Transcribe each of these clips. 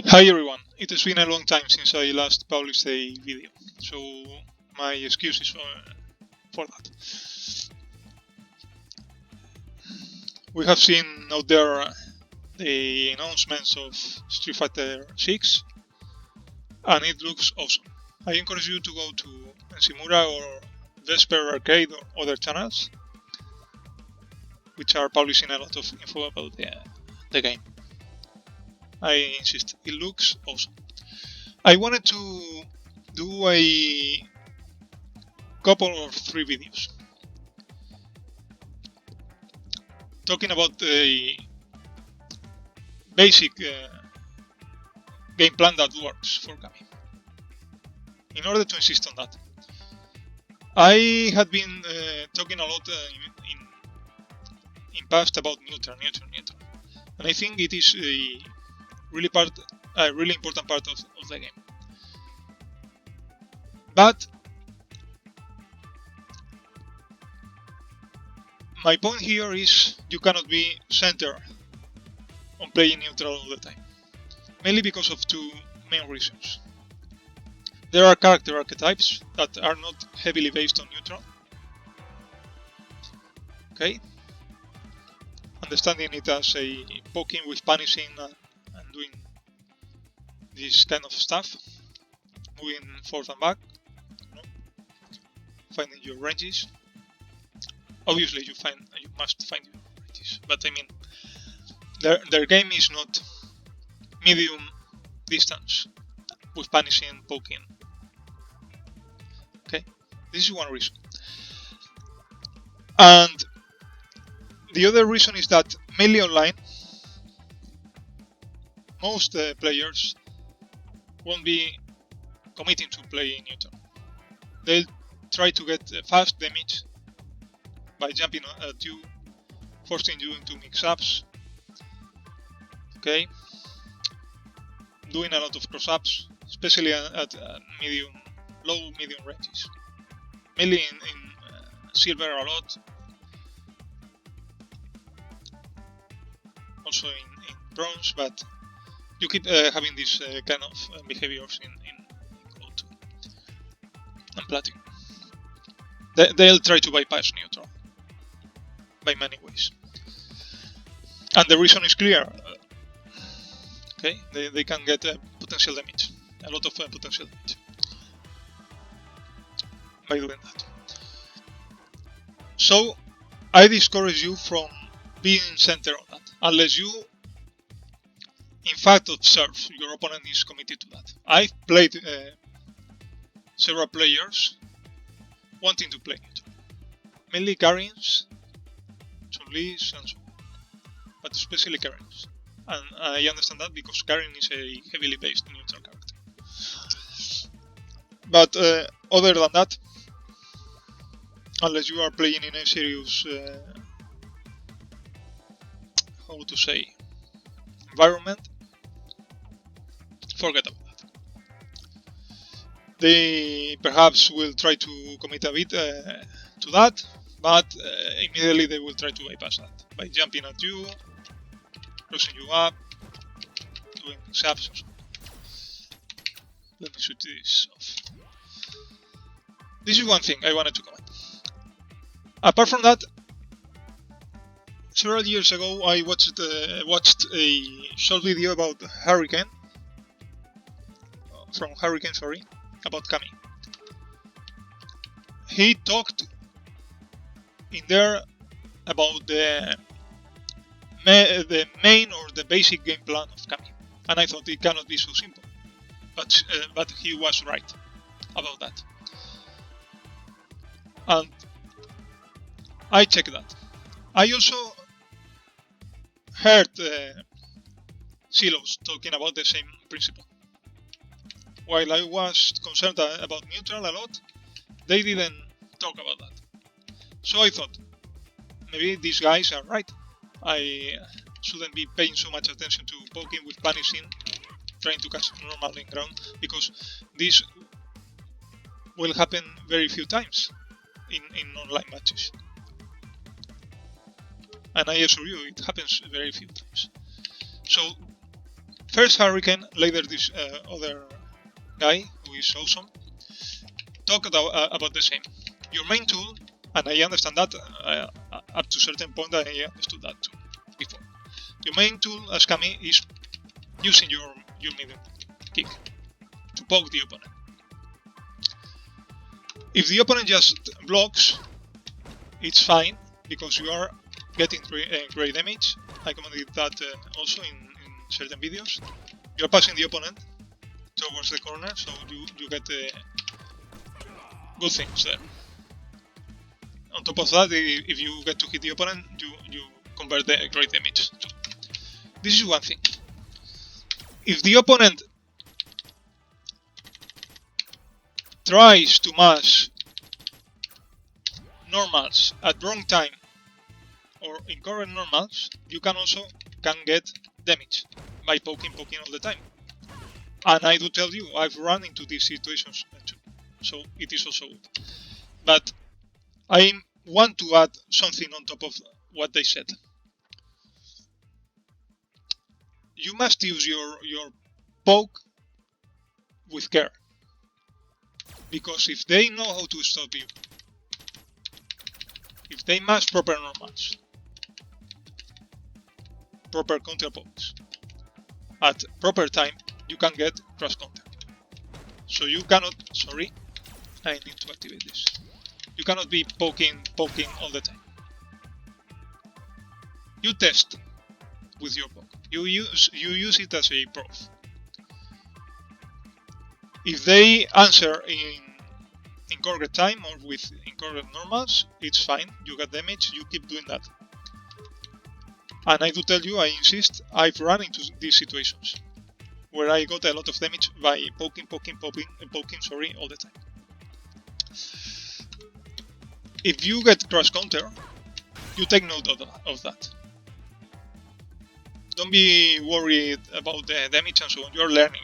Hi everyone, it has been a long time since I last published a video, so my excuses for that. We have seen out there the announcements of Street Fighter 6 and it looks awesome. I encourage you to go to Ensimura or Vesper Arcade or other channels which are publishing a lot of info about the game. I insist, it looks awesome. I wanted to do a couple of 3 videos talking about the basic game plan that works for Cammy. In order to insist on that, I had been talking a lot in past about neutral, and I think it is a really important part of the game. But my point here is you cannot be centered on playing neutral all the time, mainly because of 2 main reasons. There are character archetypes that are not heavily based on neutral. Okay? Understanding it as a poking with punishing and doing this kind of stuff, moving forth and back, finding your ranges. Obviously you must find your ranges, but I mean their game is not medium distance with punishing, poking. Okay, this is one reason. And the other reason is that mainly online, most players won't be committing to playing neutral. They'll try to get fast damage by jumping at you, forcing you into mix-ups, okay, doing a lot of cross-ups, especially at low-medium ranges, mainly in silver a lot, also in bronze, but you keep having these kind of behaviors in gold and platinum. They'll try to bypass neutral by many ways, and the reason is clear. Okay, they can get potential damage, a lot of potential damage by doing that. So I discourage you from being centered on that, unless you in fact observe your opponent is committed to that. I've played several players wanting to play it, mainly Karins, Chun-Lis and so on, but especially Karins. And I understand that because Karin is a heavily based neutral character. But other than that, unless you are playing in a serious, how to say, environment, forget about that. They perhaps will try to commit a bit to that, but immediately they will try to bypass that by jumping at you, crossing you up, doing mix-ups or something. Let me switch this off. This is one thing I wanted to comment. Apart from that, several years ago I watched a short video about Hurricane, about Cammy. He talked in there about the main or the basic game plan of Cammy, and I thought it cannot be so simple, but he was right about that, and I checked that. I also heard Silos talking about the same principle. While I was concerned about neutral a lot, they didn't talk about that. So I thought, maybe these guys are right. I shouldn't be paying so much attention to poking with punishing, trying to catch normal in ground, because this will happen very few times in online matches. And I assure you, it happens very few times. So First Hurricane, later this other guy who is awesome, talk about the same. Your main tool, and I understand that up to a certain point, I understood that too before. Your main tool as Cammy is using your medium kick to poke the opponent. If the opponent just blocks, it's fine because you are getting great damage. I commented that also in certain videos. You are passing the opponent towards the corner, so you get good things there. On top of that, if you get to hit the opponent, you convert the great damage too. This is one thing. If the opponent tries to mash normals at wrong time or incorrect normals, you can get damage by poking all the time. And I do tell you, I've run into these situations too, so it is also good. But I want to add something on top of what they said. You must use your poke with care, because if they know how to stop you, if they mash proper normals, proper counter pokes at proper time, you can get cross counter. So you cannot, sorry, I need to activate this. You cannot be poking all the time. You test with your poke. You use it as a proof. If they answer in correct time or with incorrect normals, it's fine. You get damage. You keep doing that. And I do tell you, I insist, I've run into these situations where I got a lot of damage by poking all the time. If you get cross counter, you take note of that. Don't be worried about the damage and so on. You're learning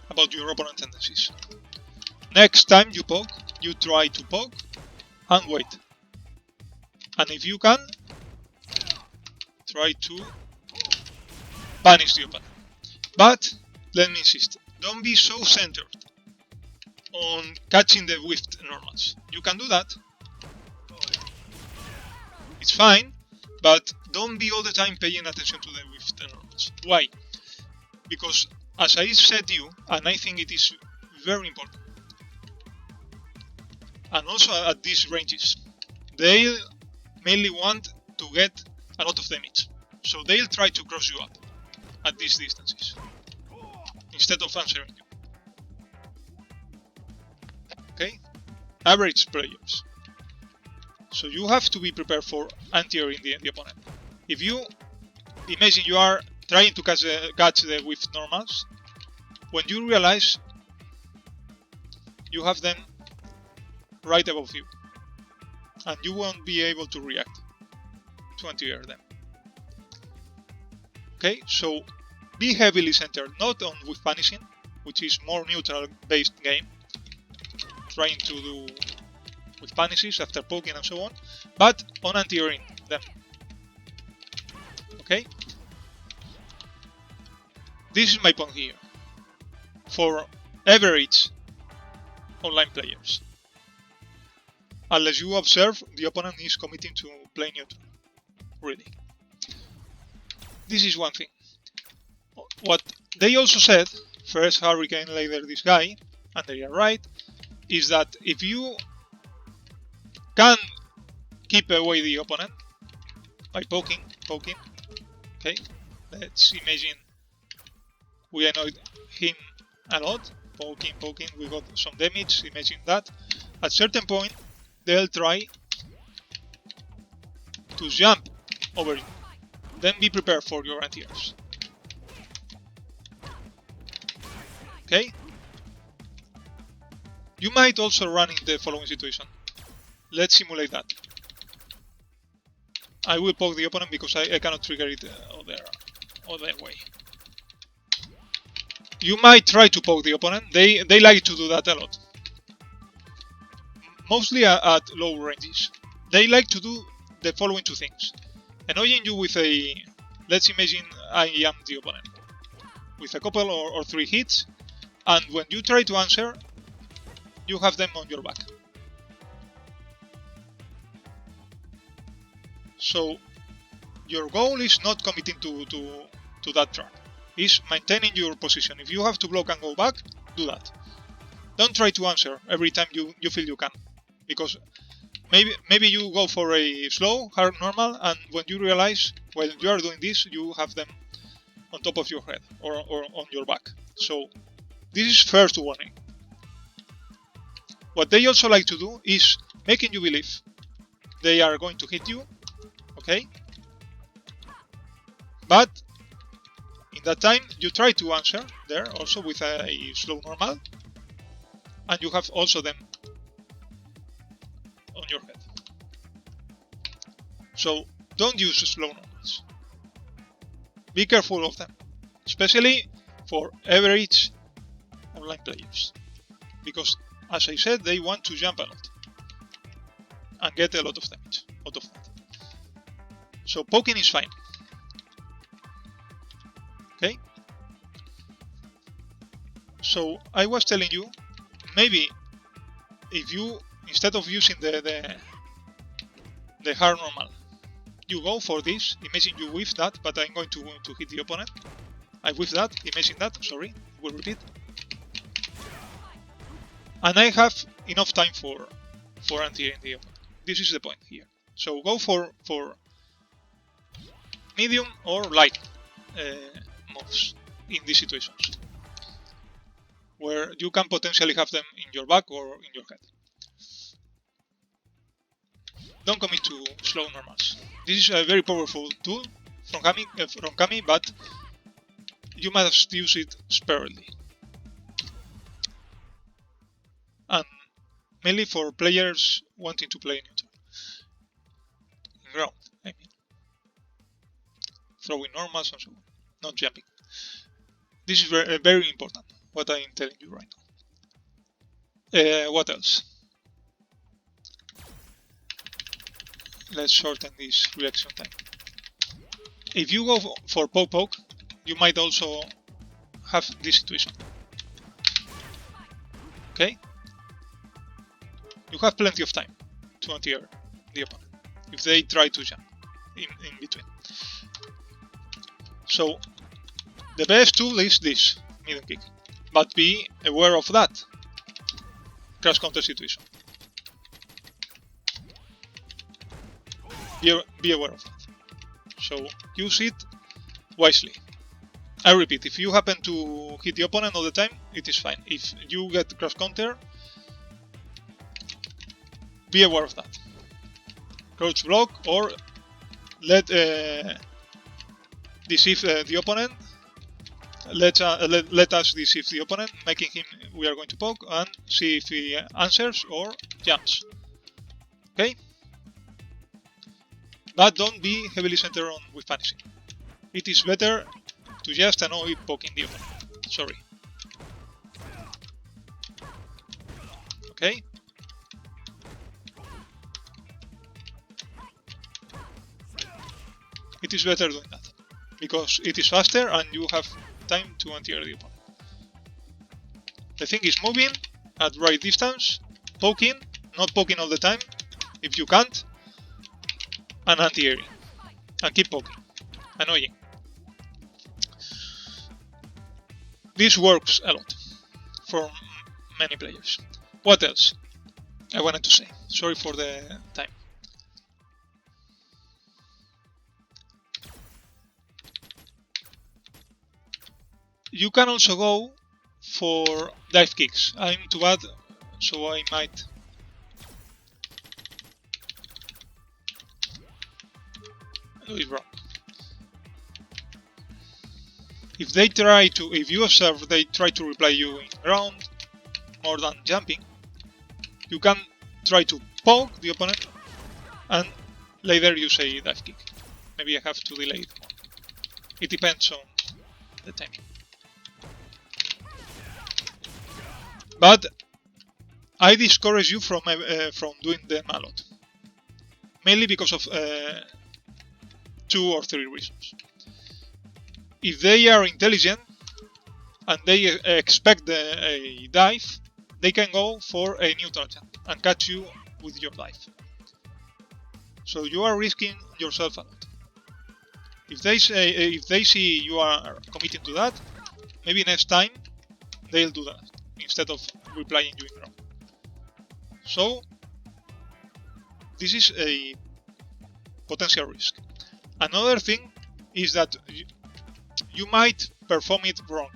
about your opponent tendencies. Next time you poke, you try to poke and wait. And if you can, try to punish the opponent. But let me insist, don't be so centered on catching the whiffed normals. You can do that. It's fine, but don't be all the time paying attention to the whiffed normals. Why? Because as I said to you, and I think it is very important, and also at these ranges, they mainly want to get a lot of damage. So they'll try to cross you up at these distances instead of answering you. Okay? Average players. So you have to be prepared for anti-airing the opponent. If you imagine you are trying to catch the with normals, when you realize you have them right above you, and you won't be able to react to anti-air them. Okay, so be heavily centered not on with punishing, which is more neutral based game, trying to do with punishes after poking and so on, but on anti-airing them. Okay? This is my point here. For average online players, unless you observe the opponent is committing to play neutral, really. This is one thing. What they also said, first Hurricane, later this guy, and they are right, is that if you can keep away the opponent by poking, okay, let's imagine we annoyed him a lot, poking, we got some damage, imagine that. At certain point, they'll try to jump over you. Then be prepared for your anti-airs. Okay? You might also run in the following situation. Let's simulate that. I will poke the opponent because I cannot trigger it other way. You might try to poke the opponent. They like to do that a lot. Mostly at low ranges. They like to do the following two things. Annoying you with a let's imagine I am the opponent with a couple or 3 hits, and when you try to answer, you have them on your back. So your goal is not committing to that trap, is maintaining your position. If you have to block and go back, do that. Don't try to answer every time you feel you can, because maybe you go for a slow, hard, normal, and when you realize while you are doing this, you have them on top of your head or on your back. So this is first warning. What they also like to do is making you believe they are going to hit you, okay? But in that time, you try to answer there also with a slow normal, and you have also them on your head. So don't use slow normals. Be careful of them, especially for average online players, because as I said, they want to jump a lot and get a lot of damage out of that. So poking is fine. Okay? So I was telling you, maybe if you, instead of using the hard normal, you go for this. Imagine you whiff that, but I'm going to hit the opponent. I whiff that, imagine that, sorry, we'll repeat. And I have enough time for anti-airing the opponent. This is the point here. So go for medium or light moves in these situations, where you can potentially have them in your back or in your head. Don't commit to slow normals. This is a very powerful tool from Cammy, but you must use it sparingly. And mainly for players wanting to play neutral. In ground, I mean. Throwing normals and so on, not jumping. This is very important, what I'm telling you right now. What else? Let's shorten this reaction time. If you go for poke, you might also have this situation. Okay? You have plenty of time to anti-air the opponent if they try to jump in between. So the best tool is this medium kick, but be aware of that crash counter situation. Be aware of that. So use it wisely. I repeat, if you happen to hit the opponent all the time, it is fine. If you get crash counter, be aware of that. Crouch block or let deceive the opponent. Let us deceive the opponent, making him we are going to poke and see if he answers or jumps. Okay? But don't be heavily centered on with punishing. It is better to just avoid poking the opponent. Sorry. Okay? It is better doing that, because it is faster and you have time to anti-air the opponent. The thing is moving at right distance, poking, not poking all the time, if you can't, and anti-airing. And keep poking. Annoying. This works a lot for many players. What else I wanted to say? Sorry for the time. You can also go for dive kicks. I'm too bad, so I might do it wrong. If you observe they try to reply you in ground more than jumping, you can try to poke the opponent and later use a dive kick. Maybe I have to delay it more. It depends on the timing. But I discourage you from doing them a lot, mainly because of 2 or 3 reasons. If they are intelligent and they expect a dive, they can go for a neutral jump and catch you with your dive. So you are risking yourself a lot. If they see you are committing to that, maybe next time they'll do that instead of replying you in wrong. So this is a potential risk. Another thing is that you might perform it wrong.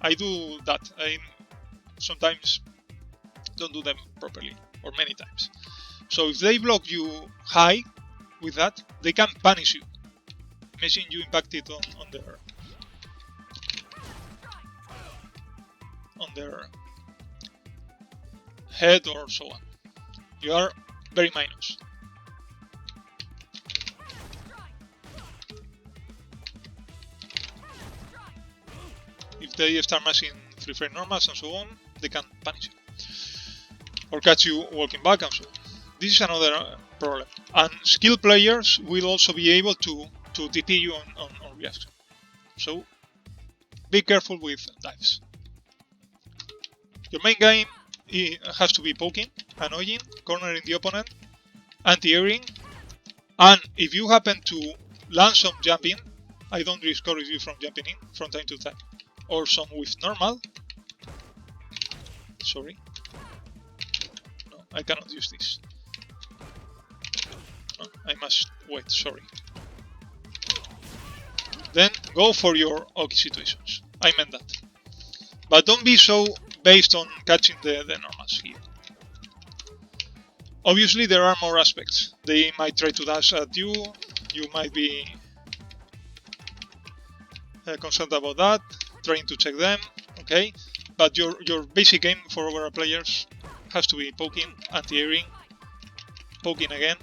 I do that. I sometimes don't do them properly, or many times. So if they block you high with that, they can punish you. Imagine you impacted on their head or so on. You are very minus. If they start mashing 3 frame normals and so on, they can punish you. Or catch you walking back and so on. This is another problem. And skilled players will also be able to TP you on reaction. So be careful with dives. Your main game has to be poking, annoying, cornering the opponent, anti-airing, and if you happen to land some jumping, I don't discourage you from jumping in from time to time, or some with normal. Sorry. No, I cannot use this. No, I must wait, sorry. Then go for your Oki situations. I meant that. But don't be so based on catching the normals here. Obviously there are more aspects. They might try to dash at you, you might be concerned about that, trying to check them, okay? But your basic game for overall players has to be poking, anti-airing, poking again,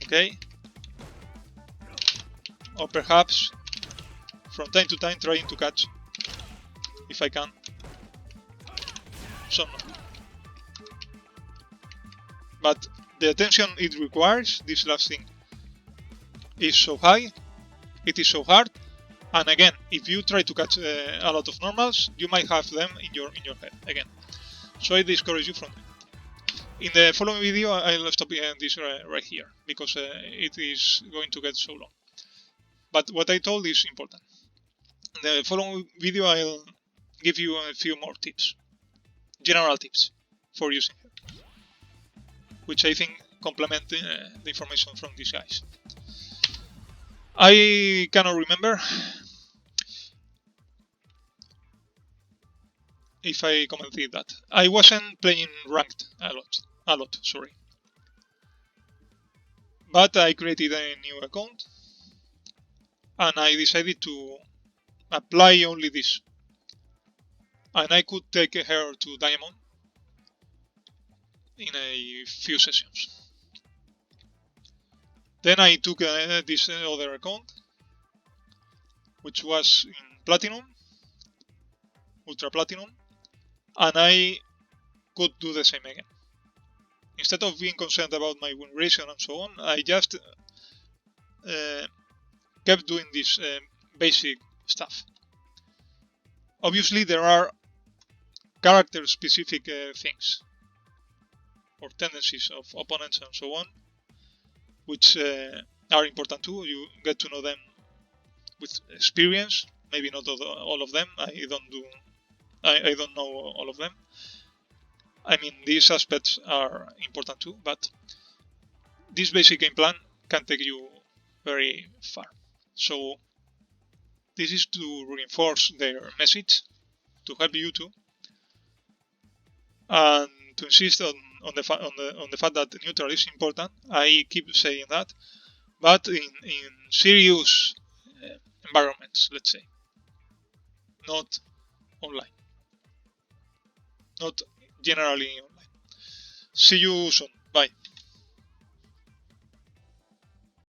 okay? Or perhaps from time to time trying to catch, if I can, some. But the attention it requires, this last thing, is so high, it is so hard, and again, if you try to catch a lot of normals, you might have them in your head again. So I discourage you from that. In the following video, I'll stop this right here, because it is going to get so long. But what I told is important. In the following video, I'll give you a few more tips, general tips for using her, which I think complement the information from these guys. I cannot remember if I commented that. I wasn't playing ranked a lot, sorry. But I created a new account and I decided to apply only this. And I could take her to Diamond in a few sessions. Then I took this other account, which was in Platinum, Ultra Platinum, and I could do the same again. Instead of being concerned about my win ratio and so on, I just kept doing this basic stuff. Obviously, there are character-specific things or tendencies of opponents and so on, which are important too. You get to know them with experience. Maybe not all of them. I don't know all of them. I mean, these aspects are important too, but this basic game plan can take you very far. So this is to reinforce their message, to help you too, and to insist on the fact that neutral is important. I keep saying that, but in serious environments, let's say, not online, not generally online. See you soon. Bye.